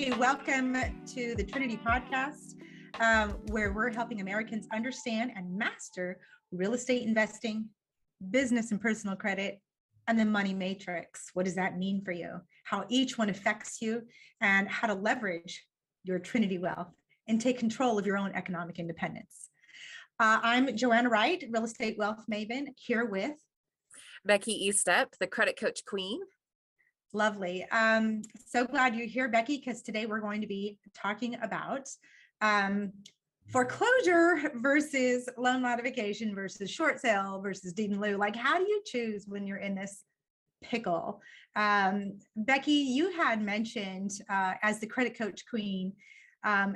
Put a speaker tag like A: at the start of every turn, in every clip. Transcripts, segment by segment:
A: Hey, welcome to the Trinity Podcast, where we're helping Americans understand and master real estate investing, business and personal credit, and the money matrix. What does that mean for you? How each one affects you, and how to leverage your Trinity wealth and take control of your own economic independence. I'm Joanna Wright, real estate wealth maven, here with
B: Becky Estep, the credit coach queen.
A: Lovely. So glad you're here, Becky, because today we're going to be talking about foreclosure versus loan modification versus short sale versus deed in lieu. Like, how do you choose when you're in this pickle? Becky, you had mentioned as the credit coach queen,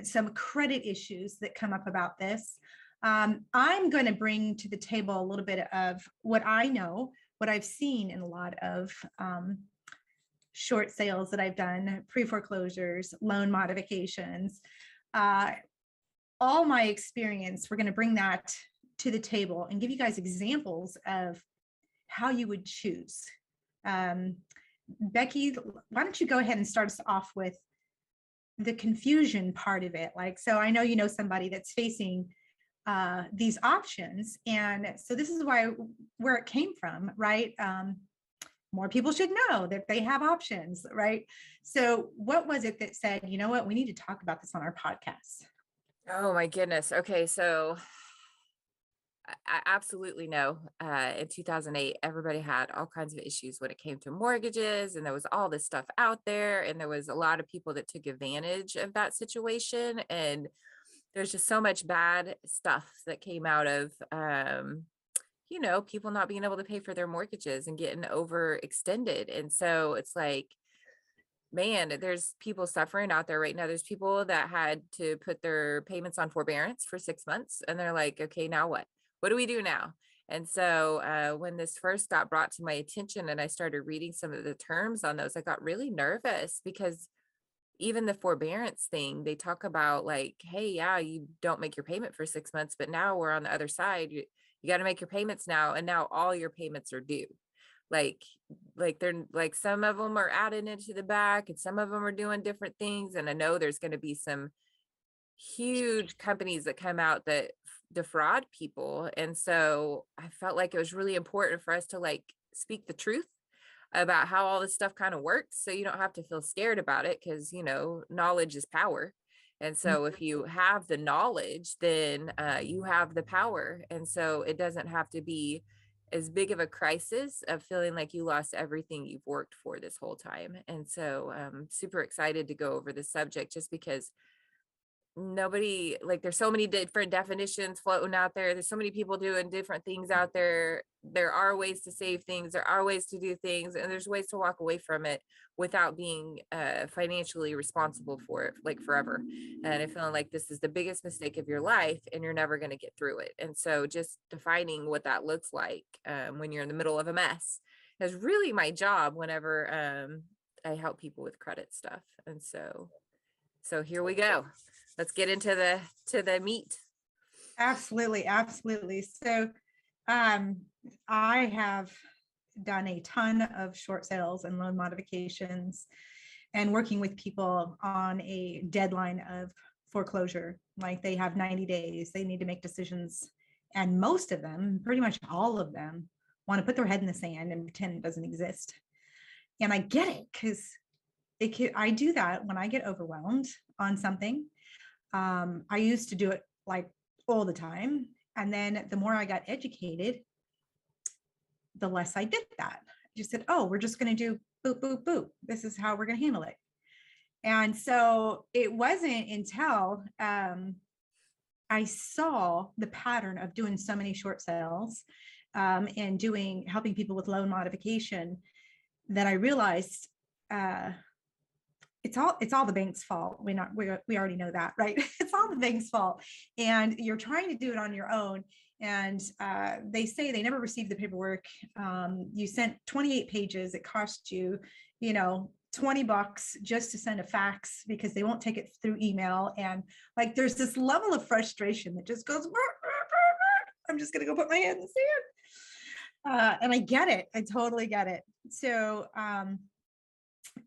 A: some credit issues that come up about this. I'm going to bring to the table a little bit of what I know, what I've seen in a lot of short sales that I've done, pre-foreclosures, loan modifications, all my experience. We're going to bring that to the table and give you guys examples of how you would choose. Becky, why don't you go ahead and start us off with the confusion part of it? Like, so I know you know somebody that's facing these options. And so this is where it came from, right? More people should know that they have options, right? So what was it that said, you know what, we need to talk about this on our podcast?
B: Oh my goodness. Okay. So I absolutely know in 2008, everybody had all kinds of issues when it came to mortgages, and there was all this stuff out there, and there was a lot of people that took advantage of that situation. And there's just so much bad stuff that came out of, people not being able to pay for their mortgages and getting overextended. And so it's like, man, there's people suffering out there right now. There's people that had to put their payments on forbearance for 6 months, and they're like, okay, now what? What do we do now? And so when this first got brought to my attention and I started reading some of the terms on those, I got really nervous, because even the forbearance thing, they talk about like, hey, yeah, you don't make your payment for 6 months, but now we're on the other side. You got to make your payments now. And now all your payments are due. Like they're like, some of them are adding into the back and some of them are doing different things. And I know there's going to be some huge companies that come out that defraud people. And so I felt like it was really important for us to like speak the truth about how all this stuff kind of works, so you don't have to feel scared about it, because knowledge is power. And so if you have the knowledge, then you have the power. And so it doesn't have to be as big of a crisis of feeling like you lost everything you've worked for this whole time. And so I'm super excited to go over this subject, just because there's so many different definitions floating out there. There's so many people doing different things out there. There are ways to save things. There are ways to do things, and there's ways to walk away from it without being financially responsible for it, like forever. And I feel like this is the biggest mistake of your life, and you're never going to get through it. And so just defining what that looks like when you're in the middle of a mess is really my job whenever I help people with credit stuff. And so here we go. Let's get into the meat.
A: Absolutely. So I have done a ton of short sales and loan modifications, and working with people on a deadline of foreclosure. Like, they have 90 days, they need to make decisions. And most of them, pretty much all of them, want to put their head in the sand and pretend it doesn't exist. And I get it, because I do that when I get overwhelmed on something. I used to do it like all the time. And then the more I got educated, the less I did that. I just said, oh, we're just going to do boop, boop, boop. This is how we're going to handle it. And so it wasn't until I saw the pattern of doing so many short sales and helping people with loan modification, that I realized it's all the bank's fault. We already know that, right? It's all the bank's fault. And you're trying to do it on your own. And they say they never received the paperwork. You sent 28 pages. It cost you, $20 just to send a fax, because they won't take it through email. And like, there's this level of frustration that just goes, I'm just going to go put my hand in the sand. And I get it. I totally get it. So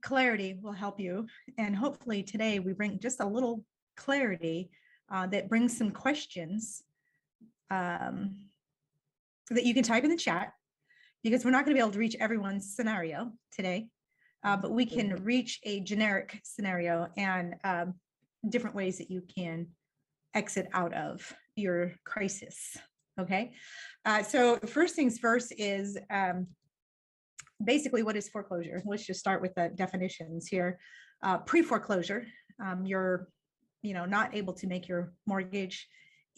A: clarity will help you. And hopefully today we bring just a little clarity that brings some questions that you can type in the chat, because we're not going to be able to reach everyone's scenario today, but we can reach a generic scenario and different ways that you can exit out of your crisis. Okay. So first things first is basically, what is foreclosure? Let's just start with the definitions here. Pre-foreclosure, you're not able to make your mortgage,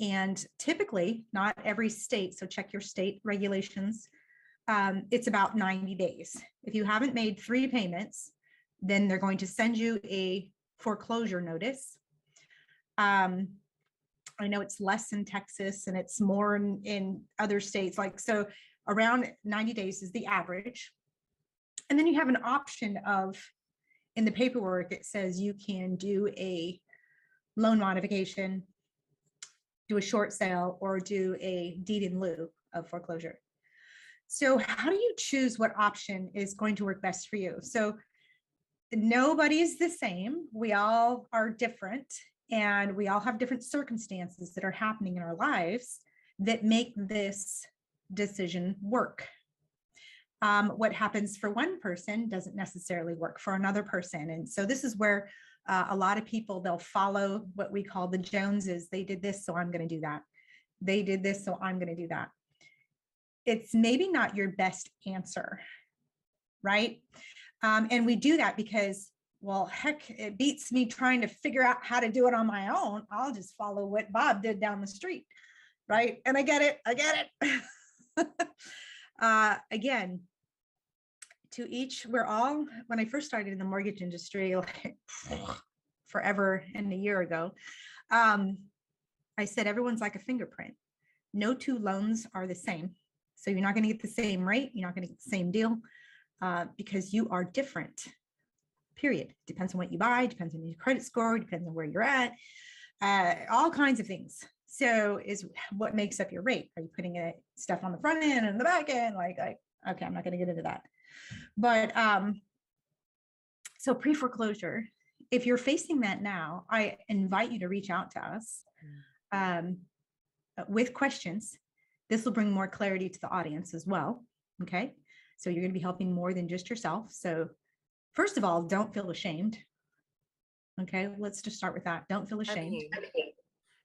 A: and typically not every state, so check your state regulations, it's about 90 days. If you haven't made 3 payments, then they're going to send you a foreclosure notice. I know it's less in Texas and it's more in other states, so around 90 days is the average. And then you have an option of, in the paperwork, it says you can do a loan modification, do a short sale, or do a deed in lieu of foreclosure. So how do you choose what option is going to work best for you? So nobody is the same. We all are different, and we all have different circumstances that are happening in our lives that make this decision work. What happens for one person doesn't necessarily work for another person. And so this is where a lot of people, they'll follow what we call the Joneses. They did this, so I'm going to do that. They did this, so I'm going to do that. It's maybe not your best answer, right? And we do that because, well, heck, it beats me trying to figure out how to do it on my own. I'll just follow what Bob did down the street, right? And I get it. Again, to each, when I first started in the mortgage industry, like forever and a year ago, I said, everyone's like a fingerprint. No 2 loans are the same. So you're not going to get the same rate. You're not going to get the same deal because you are different, period. Depends on what you buy, depends on your credit score, depends on where you're at, all kinds of things. So is what makes up your rate. Are you putting stuff on the front end and the back end? Okay, I'm not going to get into that. But so pre-foreclosure, if you're facing that now, I invite you to reach out to us with questions. This will bring more clarity to the audience as well. Okay. So you're going to be helping more than just yourself. So first of all, don't feel ashamed. Okay. Let's just start with that. Don't feel ashamed.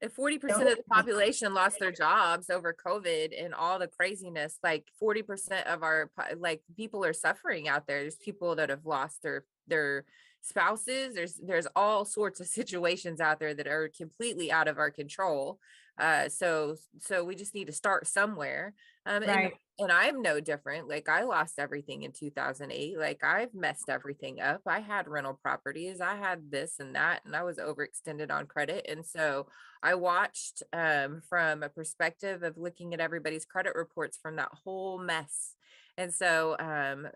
B: If 40% of the population lost their jobs over COVID and all the craziness, like 40% of our people are suffering out there. There's people that have lost their spouses. There's all sorts of situations out there that are completely out of our control. So we just need to start somewhere. Right. And I'm no different. Like, I lost everything in 2008. Like, I've messed everything up. I had rental properties. I had this and that, and I was overextended on credit. And so I watched from a perspective of looking at everybody's credit reports from that whole mess. And so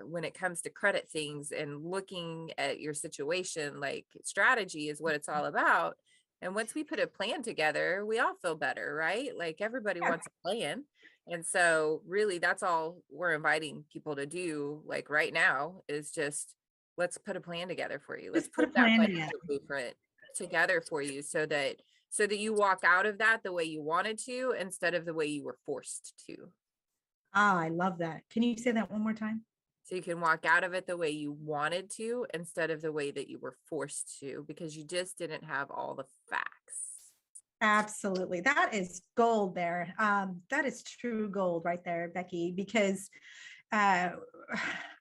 B: when it comes to credit things and looking at your situation, like, strategy is what it's all about. And once we put a plan together, we all feel better, right? Like, everybody wants a plan. And so really, that's all we're inviting people to do, like, right now, is just, let's put a plan together for you. Let's put that financial blueprint together for you so that you walk out of that the way you wanted to, instead of the way you were forced to.
A: Ah, I love that. Can you say that one more time?
B: So you can walk out of it the way you wanted to, instead of the way that you were forced to, because you just didn't have all the facts.
A: Absolutely. That is gold there. That is true gold right there, Becky, because I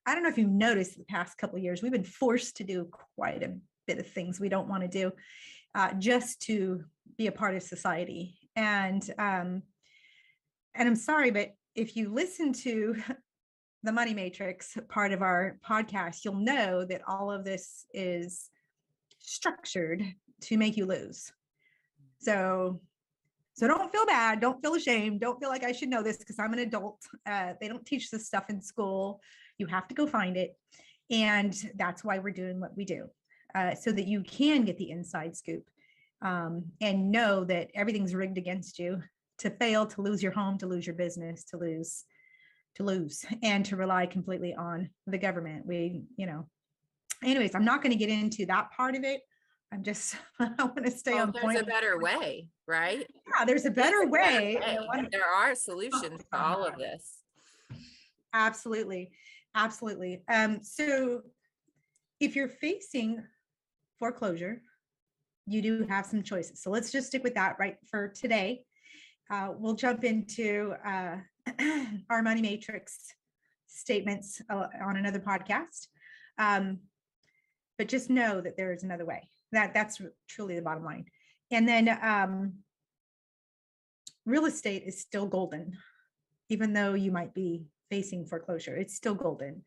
A: don't know if you've noticed the past couple of years, we've been forced to do quite a bit of things we don't want to do just to be a part of society. And I'm sorry, but if you listen to the Money Matrix part of our podcast, you'll know that all of this is structured to make you lose. So don't feel bad. Don't feel ashamed. Don't feel like I should know this because I'm an adult. They don't teach this stuff in school. You have to go find it. And that's why we're doing what we do, so that you can get the inside scoop and know that everything's rigged against you, to fail, to lose your home, to lose your business, to lose, and to rely completely on the government. anyways, I'm not going to get into that part of it. I'm just, I want to stay on
B: There's
A: point.
B: a better way, right?
A: Yeah, there's a better way.
B: There are solutions to all of this.
A: Absolutely. Absolutely. So if you're facing foreclosure, you do have some choices. So let's just stick with that right for today. We'll jump into our money matrix statements on another podcast. But just know that there is another way. That's truly the bottom line. And then real estate is still golden, even though you might be facing foreclosure. It's still golden,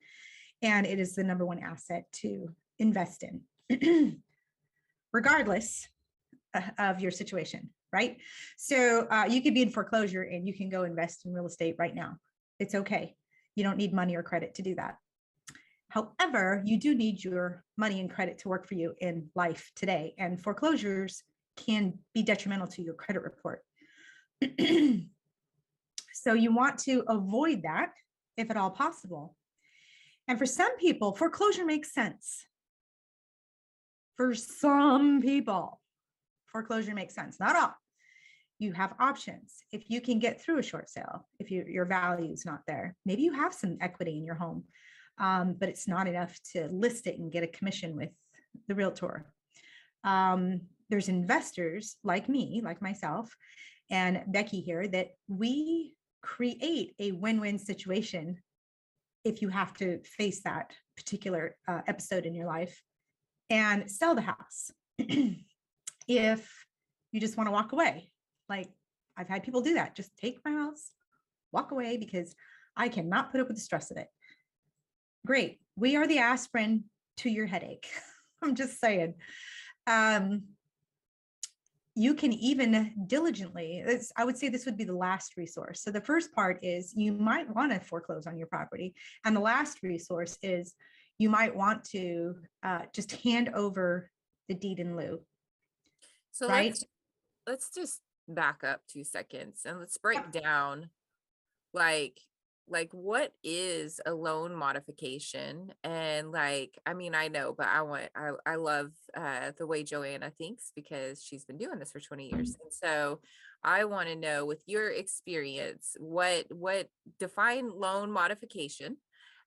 A: and it is the number one asset to invest in, regardless of your situation, right? So you could be in foreclosure and you can go invest in real estate right now. It's okay. You don't need money or credit to do that. However, you do need your money and credit to work for you in life today, and foreclosures can be detrimental to your credit report. So you want to avoid that if at all possible. And for some people, foreclosure makes sense. For some people, foreclosure makes sense. Not all. You have options. If you can get through a short sale, if your value is not there, maybe you have some equity in your home, but it's not enough to list it and get a commission with the realtor. There's investors like me, like myself, and Becky here, that we create a win-win situation if you have to face that particular episode in your life, and sell the house. If you just want to walk away, like I've had people do that, just take my house, walk away because I cannot put up with the stress of it. Great. We are the aspirin to your headache. I'm just saying. You can even diligently, I would say this would be the last resource. So the first part is you might want to foreclose on your property. And the last resource is you might want to just hand over the deed in lieu.
B: So
A: right?
B: let's just back up 2 seconds and let's break down like what is a loan modification. And like, I mean, I know, but I love the way Joanna thinks, because she's been doing this for 20 years. And so I want to know, with your experience, what define loan modification,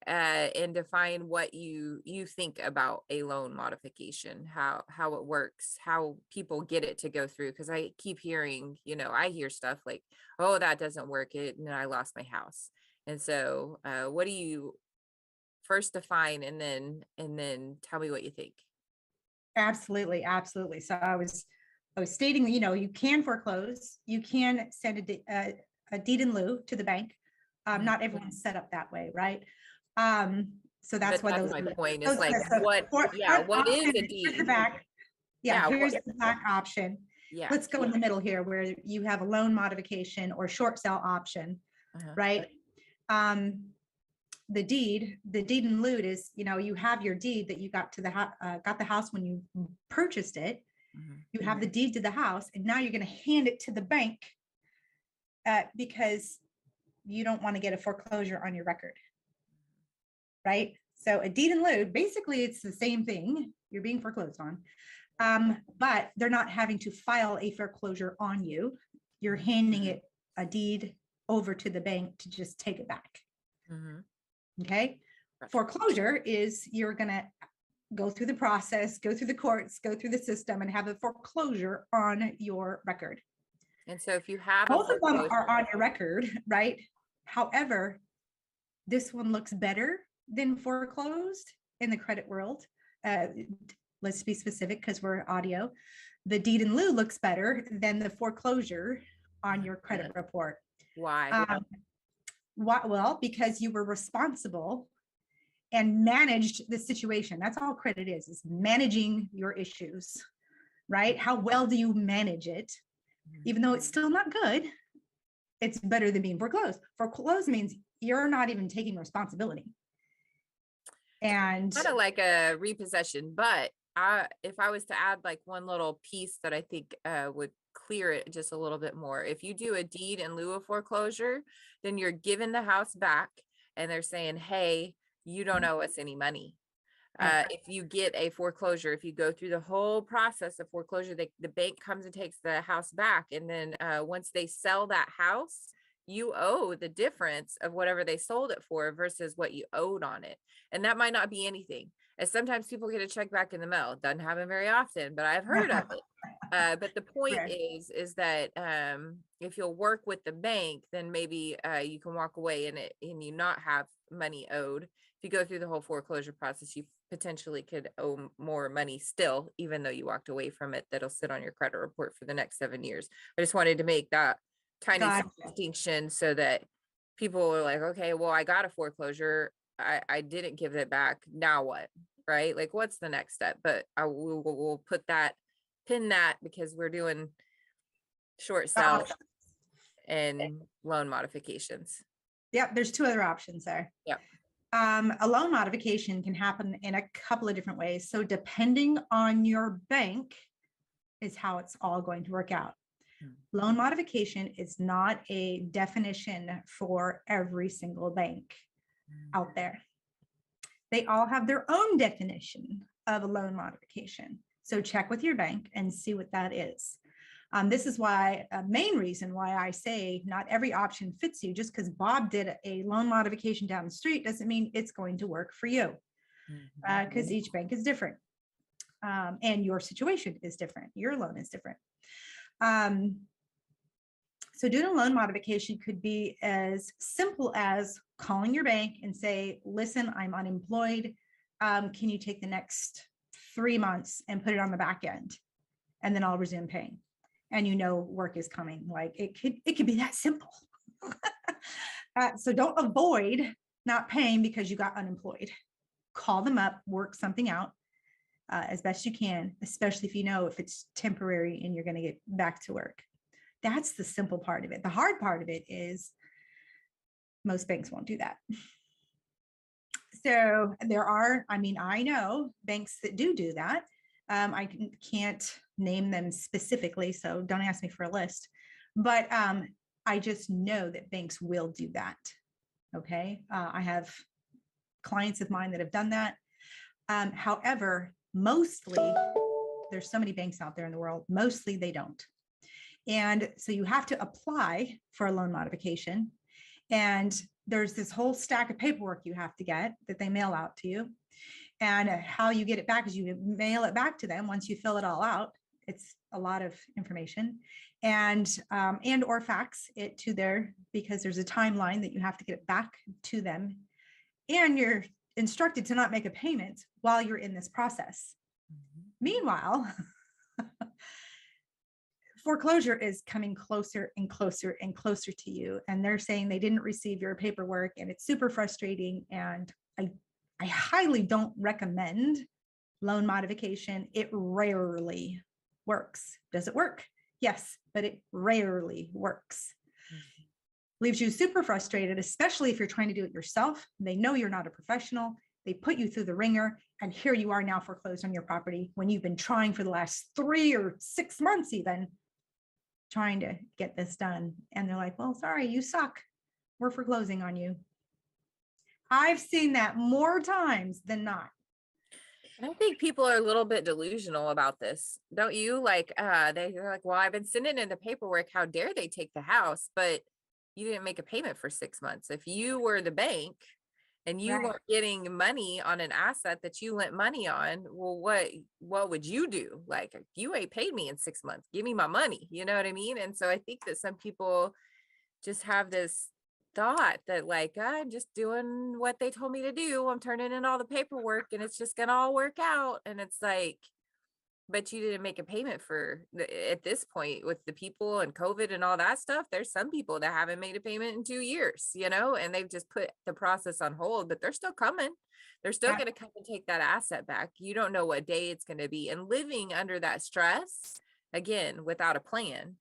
B: and define what you think about a loan modification, how it works, how people get it to go through. Because I keep hearing, I hear stuff like, oh, that doesn't work, and I lost my house. And so what do you first define, and then tell me what you think?
A: Absolutely. Absolutely. So I was stating, you can foreclose, you can send a deed in lieu to the bank. Not everyone's set up that way, right? So that's why
B: my point is like, what is a deed?
A: Here's the back. Here's the back option.
B: Yeah.
A: Let's go in the middle here, where you have a loan modification or short sale option, right? The deed in lieu is, you have your deed that you got to got the house when you purchased it. You have the deed to the house, and now you're going to hand it to the bank because you don't want to get a foreclosure on your record, right? So a deed in lieu, basically it's the same thing. You're being foreclosed on, but they're not having to file a foreclosure on you. You're handing a deed over to the bank to just take it back. Okay. Foreclosure is you're going to go through the process, go through the courts, go through the system, and have a foreclosure on your record.
B: And so if you have
A: both of them are on your record, right? However, this one looks better than foreclosed in the credit world. Let's be specific because we're audio. The deed in lieu looks better than the foreclosure on your credit report.
B: Why?
A: Well, because you were responsible and managed the situation. That's all credit is managing your issues, right? How well do you manage it? Even though it's still not good, it's better than being foreclosed. Foreclosed means you're not even taking responsibility. And
B: kind of like a repossession, but if I was to add like one little piece that I think would clear it just a little bit more. If you do a deed in lieu of foreclosure, then you're giving the house back and they're saying, hey, you don't owe us any money.
A: Right.
B: If you get a foreclosure, if you go through the whole process of foreclosure, the bank comes and takes the house back. And then once they sell that house, you owe the difference of whatever they sold it for versus what you owed on it. And that might not be anything. And sometimes people get a check back in the mail. It doesn't happen very often, but I've heard of it. But the point
A: Right.
B: is that if you'll work with the bank, then maybe you can walk away and you not have money owed. If you go through the whole foreclosure process, you potentially could owe more money still, even though you walked away from it. That'll sit on your credit report for the next 7 years. I just wanted to make that tiny
A: Gotcha.
B: distinction so that people are like, okay, well, I got a foreclosure. I didn't give it back. Now what? Right? Like, what's the next step? But we'll put that, pin that, because we're doing short sell
A: Options.
B: and loan modifications.
A: Yep, there's two other options there.
B: Yep.
A: A loan modification can happen in a couple of different ways. So depending on your bank is how it's all going to work out. Loan modification is not a definition for every single bank out there. They all have their own definition of a loan modification. So check with your bank and see what that is. This is why a main reason why I say not every option fits you. Just because Bob did a loan modification down the street doesn't mean it's going to work for you, because each bank is different, and your situation is different. Your loan is different. So doing a loan modification could be as simple as calling your bank and say, listen, I'm unemployed. Can you take the next 3 months and put it on the back end? And then I'll resume paying. And you know work is coming. Like it could be that simple. So don't avoid not paying because you got unemployed. Call them up, work something out as best you can, especially if you know if it's temporary and you're going to get back to work. That's the simple part of it. The hard part of it is most banks won't do that. So there are, I mean, I know banks that do that. I can't name them specifically, so don't ask me for a list, but I just know that banks will do that. Okay. I have clients of mine that have done that. However, mostly, there's so many banks out there in the world, mostly they don't. And so you have to apply for a loan modification. And there's this whole stack of paperwork you have to get that they mail out to you. And how you get it back is you mail it back to them once you fill it all out. It's a lot of information, and or fax it to their, because there's a timeline that you have to get it back to them. And you're instructed to not make a payment while you're in this process. Meanwhile, foreclosure is coming closer and closer and closer to you. And they're saying they didn't receive your paperwork, and it's super frustrating. And I highly don't recommend loan modification. It rarely works. Does it work? Yes, but it rarely works. Leaves you super frustrated, especially if you're trying to do it yourself. They know you're not a professional. They put you through the ringer, and here you are now foreclosed on your property when you've been trying for the last 3 or 6 months even trying to get this done. And they're like, well, sorry, you suck. We're foreclosing on you. I've seen that more times than not.
B: I think people are a little bit delusional about this, don't you? Like, they're like, well, I've been sending in the paperwork. How dare they take the house? But you didn't make a payment for 6 months. If you were the bank and you weren't getting money on an asset that you lent money on, well, what would you do? Like, you ain't paid me in 6 months. Give me my money. You know what I mean? And so I think that some people just have this thought that, like, I'm just doing what they told me to do. I'm turning in all the paperwork and it's just gonna all work out. And it's like, but you didn't make a payment at this point with the people and COVID and all that stuff. There's some people that haven't made a payment in 2 years, and they've just put the process on hold, but they're still coming. They're still going to come and take that asset back. You don't know what day it's going to be. And living under that stress, again, without a plan,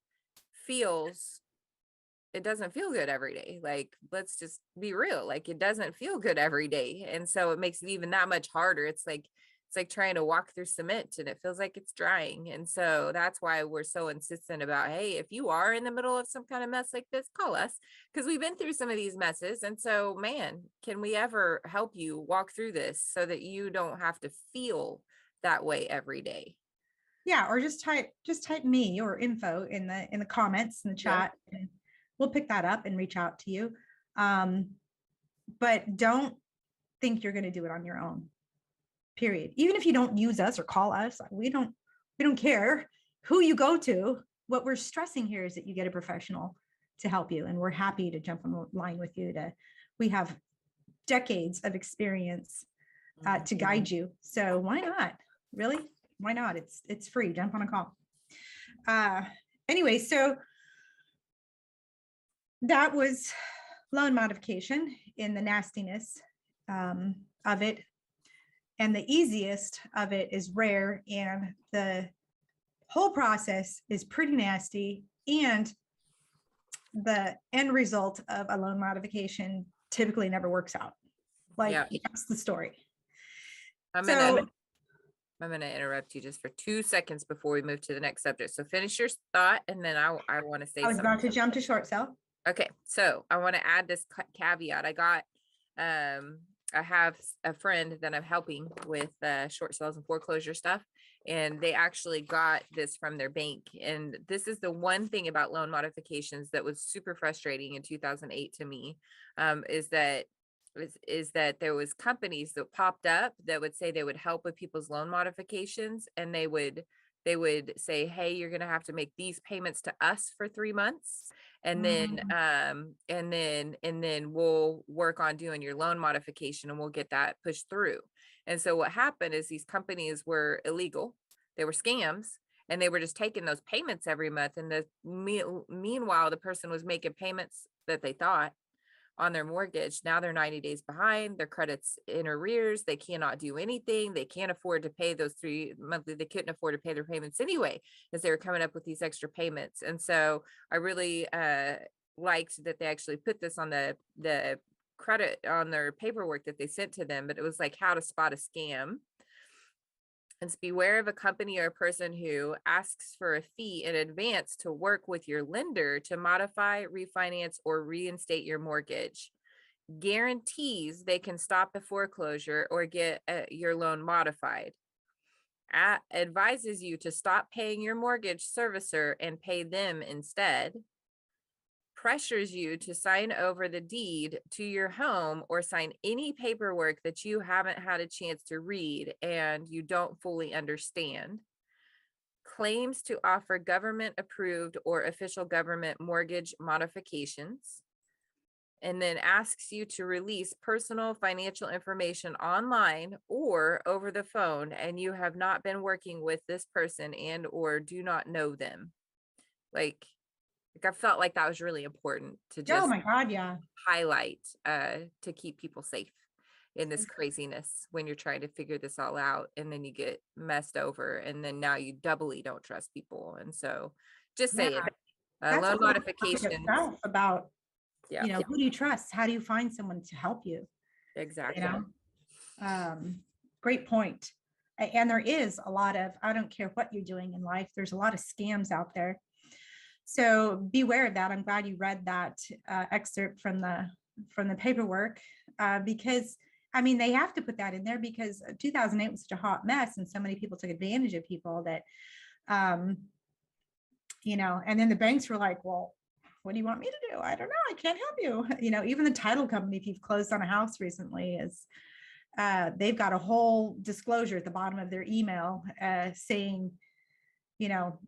B: it doesn't feel good every day. Like, let's just be real. Like, it doesn't feel good every day. And so it makes it even that much harder. It's like it's like trying to walk through cement and it feels like it's drying. And so that's why we're so insistent about, hey, if you are in the middle of some kind of mess like this, call us, because we've been through some of these messes. And so, man, can we ever help you walk through this so that you don't have to feel that way every day?
A: Yeah, or just type me or info in the comments in the
B: Yeah.
A: chat, and we'll pick that up and reach out to you. But don't think you're going to do it on your own. Period. Even if you don't use us or call us, we don't care who you go to. What we're stressing here is that you get a professional to help you, and we're happy to jump on the line with you. We have decades of experience to guide you. So why not? Really? Why not? It's free. Jump on a call. Anyway, so that was loan modification in the nastiness of it. And the easiest of it is rare, and the whole process is pretty nasty. And the end result of a loan modification typically never works out. That's the story.
B: I'm gonna interrupt you just for 2 seconds before we move to the next subject. So finish your thought, and then I want to say
A: I was
B: something.
A: about to jump to short sale.
B: Okay, so I want to add this caveat. I have a friend that I'm helping with short sales and foreclosure stuff, and they actually got this from their bank. And this is the one thing about loan modifications that was super frustrating in 2008 to me, is that there was companies that popped up that would say they would help with people's loan modifications, and they would say, hey, you're going to have to make these payments to us for 3 months. And then, and then we'll work on doing your loan modification and we'll get that pushed through. And so what happened is these companies were illegal. They were scams, and they were just taking those payments every month. And meanwhile, the person was making payments that they thought on their mortgage. Now they're 90 days behind, their credit's in arrears, they cannot do anything, they can't afford to pay those 3 monthly, they couldn't afford to pay their payments anyway, as they were coming up with these extra payments. And so I really liked that they actually put this on the credit on their paperwork that they sent to them, but it was like how to spot a scam. And beware of a company or a person who asks for a fee in advance to work with your lender to modify, refinance, or reinstate your mortgage. Guarantees they can stop a foreclosure or get your loan modified. Advises you to stop paying your mortgage servicer and pay them instead. Pressures you to sign over the deed to your home or sign any paperwork that you haven't had a chance to read and you don't fully understand. Claims to offer government approved or official government mortgage modifications. And then asks you to release personal financial information online or over the phone, and you have not been working with this person and or do not know them. Like I felt like that was really important to just
A: Oh my God, yeah.
B: highlight to keep people safe in this craziness when you're trying to figure this all out, and then you get messed over, and then now you doubly don't trust people. And so just saying, loan modification
A: about who do you trust? How do you find someone to help you?
B: Exactly.
A: Great point. And there is a lot of, I don't care what you're doing in life, there's a lot of scams out there. So beware of that. I'm glad you read that excerpt from the paperwork, because I mean, they have to put that in there because 2008 was such a hot mess, and so many people took advantage of people that, and then the banks were like, well, what do you want me to do? I don't know. I can't help you. Even the title company, if you've closed on a house recently, is they've got a whole disclosure at the bottom of their email saying,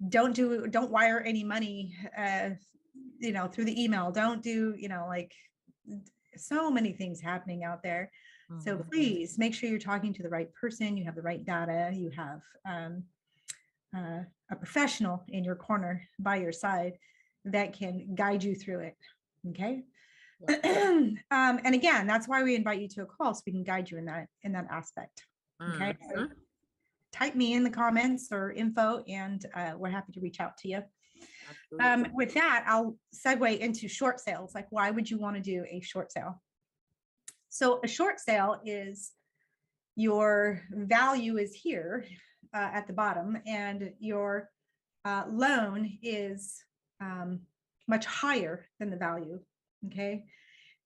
A: don't wire any money, through the email. Don't do, like so many things happening out there. Mm-hmm. So please make sure you're talking to the right person. You have the right data. You have a professional in your corner by your side that can guide you through it. Okay. And again, that's why we invite you to a call, so we can guide you in that aspect. Okay. Mm-hmm. So type me in the comments or info, and we're happy to reach out to you. With that, I'll segue into short sales. Like, why would you want to do a short sale? So a short sale is your value is here at the bottom, and your loan is much higher than the value. Okay.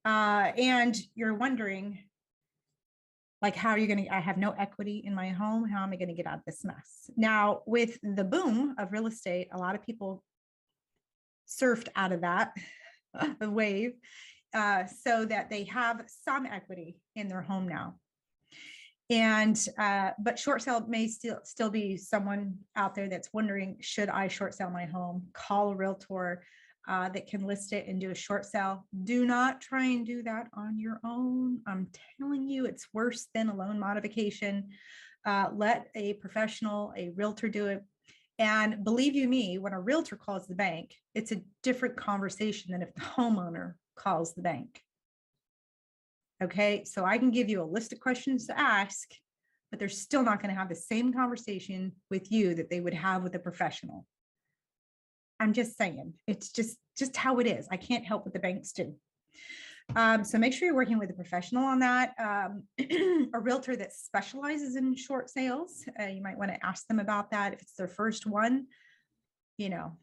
A: And you're wondering, like, how are you going to, I have no equity in my home. How am I going to get out of this mess? Now, with the boom of real estate, a lot of people surfed out of that wave so that they have some equity in their home now. And but short sale may still be someone out there that's wondering, should I short sell my home? Call a realtor that can list it and do a short sale. Do not try and do that on your own. I'm telling you, it's worse than a loan modification. Let a professional, a realtor, do it. And believe you me, when a realtor calls the bank, it's a different conversation than if the homeowner calls the bank. Okay, so I can give you a list of questions to ask, but they're still not going to have the same conversation with you that they would have with a professional. I'm just saying, it's just how it is. I can't help what the banks do. So make sure you're working with a professional on that. A realtor that specializes in short sales. You might want to ask them about that. If it's their first one, you know,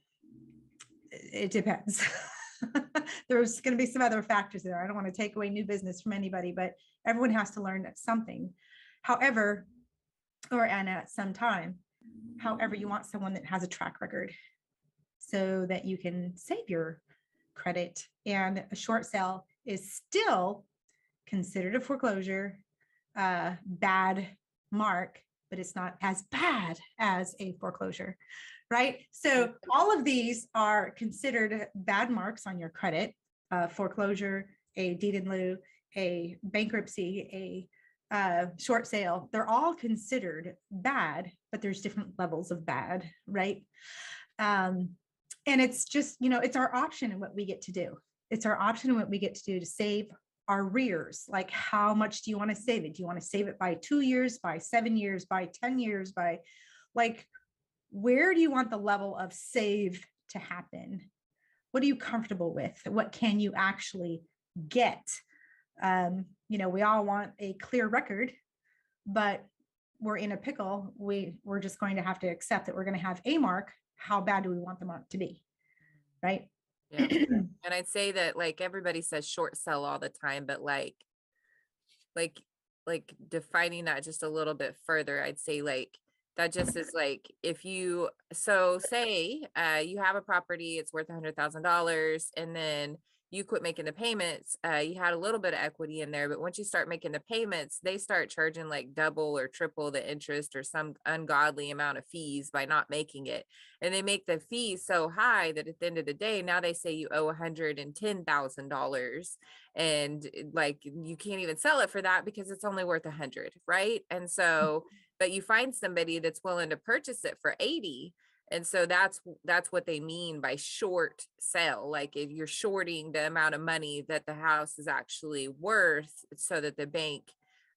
A: it depends. There's going to be some other factors there. I don't want to take away new business from anybody, but everyone has to learn something. However, and at some time, however, you want someone that has a track record so that you can save your credit. And a short sale is still considered a foreclosure, bad mark, but it's not as bad as a foreclosure, right? So all of these are considered bad marks on your credit. Foreclosure, a deed in lieu, a bankruptcy, a short sale. They're all considered bad, but there's different levels of bad, right? And it's just, it's our option and what we get to do. It's our option and what we get to do to save our rears. Like, how much do you want to save it? Do you want to save it by 2 years, by 7 years, by 10 years, by where do you want the level of save to happen? What are you comfortable with? What can you actually get? We all want a clear record, but we're in a pickle. We're just going to have to accept that we're going to have a mark. How bad do we want the mark to be? Right.
B: Yeah. And I'd say that, like, everybody says short sell all the time, but like defining that just a little bit further, I'd say that just is like, if you, so say you have a property, it's worth $100,000, and then you quit making the payments. You had a little bit of equity in there, but once you start making the payments, they start charging like double or triple the interest or some ungodly amount of fees by not making it. And they make the fees so high that at the end of the day, now they say you owe $110,000, and like, you can't even sell it for that because it's only worth 100, right? And so, but you find somebody that's willing to purchase it for 80. And so that's what they mean by short sale. Like, if you're shorting the amount of money that the house is actually worth so that the bank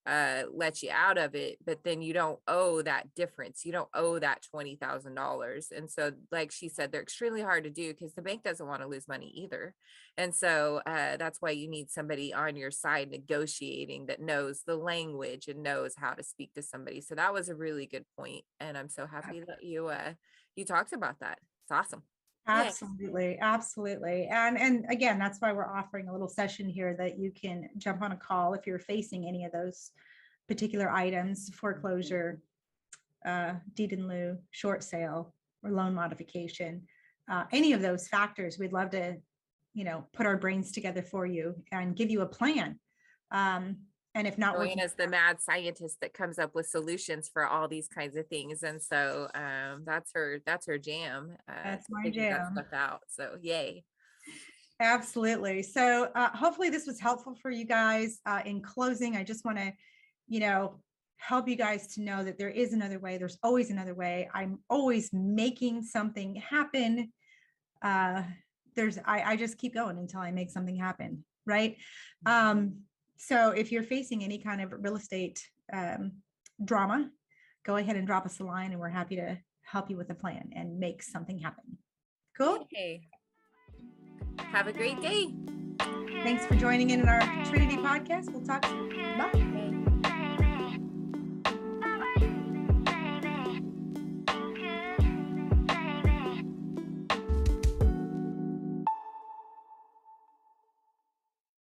B: lets you out of it, but then you don't owe that difference. You don't owe that $20,000. And so, like she said, they're extremely hard to do because the bank doesn't want to lose money either. And so that's why you need somebody on your side negotiating that knows the language and knows how to speak to somebody. So that was a really good point. And I'm so happy that you talked about that. It's awesome.
A: Absolutely. Absolutely. And again, that's why we're offering a little session here that you can jump on a call if you're facing any of those particular items: foreclosure, deed in lieu, short sale, or loan modification. Any of those factors, we'd love to, put our brains together for you and give you a plan. And if not,
B: Joanna's the mad scientist that comes up with solutions for all these kinds of things. And so that's her jam.
A: That's my jam.
B: That stuff out. So yay.
A: Absolutely. So hopefully this was helpful for you guys. In closing, I just want to, help you guys to know that there is another way. There's always another way. I'm always making something happen. I just keep going until I make something happen. Right. So if you're facing any kind of real estate drama, go ahead and drop us a line, and we're happy to help you with a plan and make something happen. Cool.
B: Hey. Have a great day.
A: Thanks for joining in our Trinity podcast. We'll talk soon. Bye.